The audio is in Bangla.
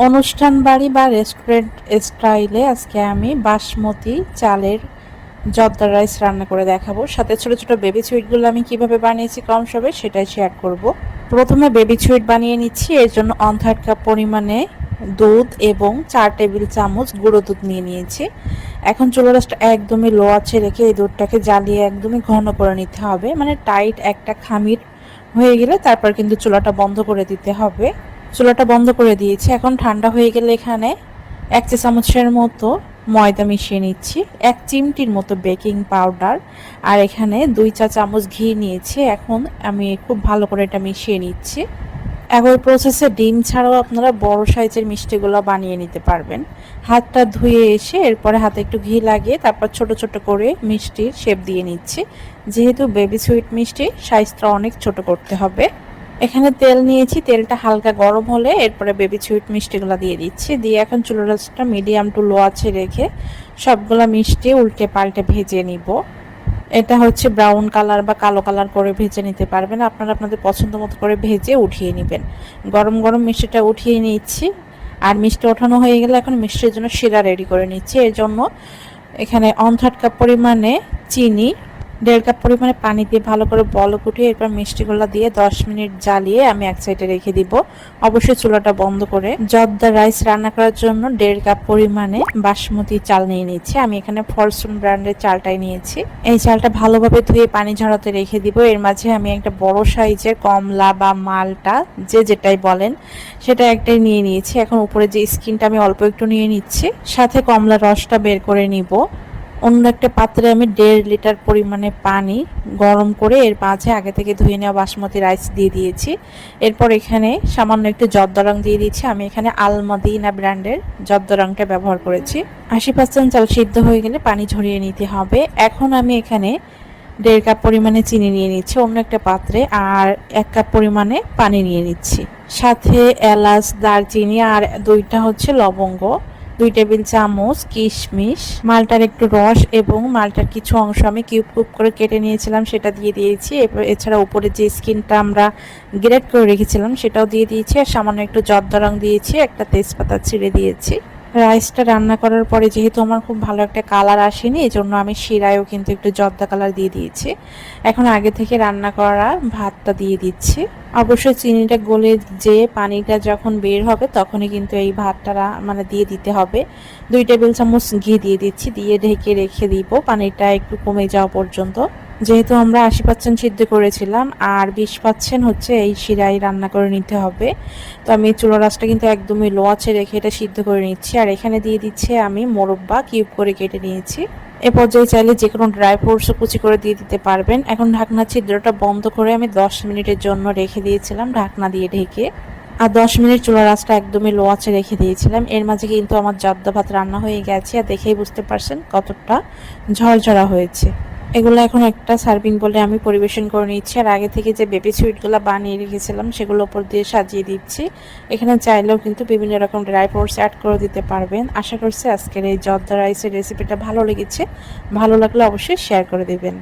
অনুষ্ঠান বাড়ি বা রেস্টুরেন্ট স্টাইলে আজকে আমি বাসমতি চালের জর্দা রাইস রান্না করে দেখাবো। সাথে ছোট ছোট বেবি সুইটগুলো আমি কিভাবে বানিয়েছি কম সময়ে সেটাই শেয়ার করব। প্রথমে বেবি সুইট বানিয়ে নিচ্ছি। এর জন্য 1/3 কাপ পরিমাণে দুধ এবং 4 টেবিল চামচ গুঁড়ো দুধ নিয়ে নিয়েছি। এখন চুলার আঁচটা একদমই লো আছে রেখে এই দুধটাকে জ্বালিয়ে একদমই ঘন করে নিতে হবে, মানে টাইট একটা খামির হয়ে গেলে তারপর কিন্তু চুলাটা বন্ধ করে দিতে হবে। চুলাটা বন্ধ করে দিয়েছি। এখন ঠান্ডা হয়ে গেলে এখানে 1 চা চামচের মতো ময়দা মিশিয়ে নিচ্ছি, 1 চিমটির মতো বেকিং পাউডার, আর এখানে 2 চা চামচ ঘি নিয়েছি। এখন আমি খুব ভালো করে এটা মিশিয়ে নিচ্ছি। একই প্রসেসে ডিম ছাড়াও আপনারা বড় সাইজের মিষ্টিগুলো বানিয়ে নিতে পারবেন। হাতটা ধুয়ে এসে এরপরে হাতে একটু ঘি লাগিয়ে তারপর ছোট ছোট করে মিষ্টির শেপ দিয়ে নিচ্ছি। যেহেতু বেবি সুইট মিষ্টি, সাইজটা অনেক ছোট করতে হবে। এখানে তেল নিয়েছি, তেলটা হালকা গরম হলে এরপরে বেবি সুইট মিষ্টিগুলো দিয়ে দিচ্ছি। দিয়ে এখন চুলার আঁচটা মিডিয়াম টু লো আছে রেখে সবগুলা মিষ্টি উল্টে পাল্টে ভেজে নিব। এটা হচ্ছে ব্রাউন কালার বা কালো কালার করে ভেজে নিতে পারবেন, আপনারা আপনাদের পছন্দ মতো করে ভেজে উঠিয়ে নেবেন। গরম গরম মিষ্টিটা উঠিয়ে নিচ্ছি। আর মিষ্টি ওঠানো হয়ে গেলে এখন মিষ্টির জন্য শিরা রেডি করে নিচ্ছি। এর জন্য এখানে 1/3 কাপ পরিমাণে চিনি, 1.5 কাপ পরিমাণে পানি দিয়ে ভালো করে বলক উঠিয়ে এরপর মিষ্টিগুলো দিয়ে 10 মিনিট জ্বালিয়ে আমি এক সাইডে রেখে দিব। অবশ্যই চুলাটা বন্ধ করে। জর্দা রাইস রান্না করার জন্য 1.5 কাপ পরিমাণে বাসমতি চাল নিয়ে নিচ্ছি। আমি এখানে ফরচুন ব্র্যান্ডের চালটাই নিয়েছি। এই চালটা ভালোভাবে ধুয়ে পানি ঝরাতে রেখে দিব। এর মাঝে আমি একটা বড় সাইজের কমলা বা মালটা, যে যেটাই বলেন, সেটা একটাই নিয়ে নিয়েছি। এখন উপরে যে স্কিনটা আমি অল্প একটু নিয়ে নিচ্ছি, সাথে কমলার রসটা বের করে নিব। অন্য একটা পাত্রে আমি 1.5 লিটার পরিমাণে পানি গরম করে এর মাঝে আগে থেকে ধুয়ে নেওয়া বাসমতি রাইস দিয়ে দিয়েছি। এরপর এখানে সামান্য একটু জর্দা রং দিয়ে দিচ্ছি। আমি এখানে আলমাদিনা ব্র্যান্ডের জর্দা রংটা ব্যবহার করেছি। 80% চাল সিদ্ধ হয়ে গেলে পানি ঝরিয়ে নিতে হবে। এখন আমি এখানে 1.5 কাপ পরিমাণে চিনি নিয়ে নিচ্ছি অন্য একটা পাত্রে, আর 1 কাপ পরিমাণে পানি নিয়ে নিচ্ছি। সাথে এলাচ, দারচিনি আর 2টা হচ্ছে লবঙ্গ, 2 টেবিল চামচ কিশমিশ, মালটার একটু রস এবং মালটার কিছু অংশ আমি কিউব কিউব করে কেটে নিয়েছিলাম সেটা দিয়ে দিয়েছি। এছাড়া উপরে যে স্কিনটা আমরা গ্রেট করে রেখেছিলাম সেটাও দিয়ে দিয়েছি। আর সামান্য একটু জর্দা রং দিয়েছি, একটা তেজপাতা ছিঁড়ে দিয়েছি। রাইসটা রান্না করার পরে যেহেতু আমার খুব ভালো একটা কালার আসেনি, এজন্য আমি শিরায়ও কিন্তু একটু জর্দা কালার দিয়ে দিয়েছি। এখন আগে থেকে রান্না করা ভাতটা দিয়ে দিচ্ছি। অবশ্যই চিনিটা গলে যে পানিটা যখন বের হবে তখনই কিন্তু এই ভাতটা দিয়ে দিতে হবে। 2 টেবিল চামচ ঘি দিয়ে দিচ্ছি, দিয়ে ঢেকে রেখে দিব পানিটা একটু কমে যাওয়া পর্যন্ত। যেহেতু আমরা 80% সিদ্ধ করেছিলাম আর 20% হচ্ছে এই শিরায় রান্না করে নিতে হবে। তো আমি চুলার আঁচটা কিন্তু একদমই লো আছে রেখে এটা সিদ্ধ করে নিচ্ছি। আর এখানে দিয়ে দিচ্ছি আমি মোরব্বা কিউব করে কেটে নিয়েছি। এ পর্যায়ে চাইলে যে কোনো ড্রাই ফ্রুটসও কুচি করে দিয়ে দিতে পারবেন। এখন ঢাকনা ছিদ্রটা বন্ধ করে আমি 10 মিনিটের জন্য রেখে দিয়েছিলাম ঢাকনা দিয়ে ঢেকে। আর 10 মিনিট চুলার আঁচটা একদমই লো আঁচে রেখে দিয়েছিলাম। এর মাঝে কিন্তু আমার জর্দা ভাত রান্না হয়ে গেছে, আর দেখেই বুঝতে পারছেন কতটা ঝরঝরা হয়েছে। এগুলো এখন একটা সার্ভিং বলে আমি পরিবেশন করে নিচ্ছি। আর আগে থেকে যে বেবি সুইটগুলো বানিয়ে রেখেছিলাম সেগুলো উপর দিয়ে সাজিয়ে দিচ্ছি। এখানে চাইলেও কিন্তু বিভিন্ন রকম ড্রাই ফ্রুটস অ্যাড করে দিতে পারবেন। আশা করছি আজকের এই জর্দা রাইসের রেসিপিটা ভালো লেগেছে। ভালো লাগলে অবশ্যই শেয়ার করে দেবেন।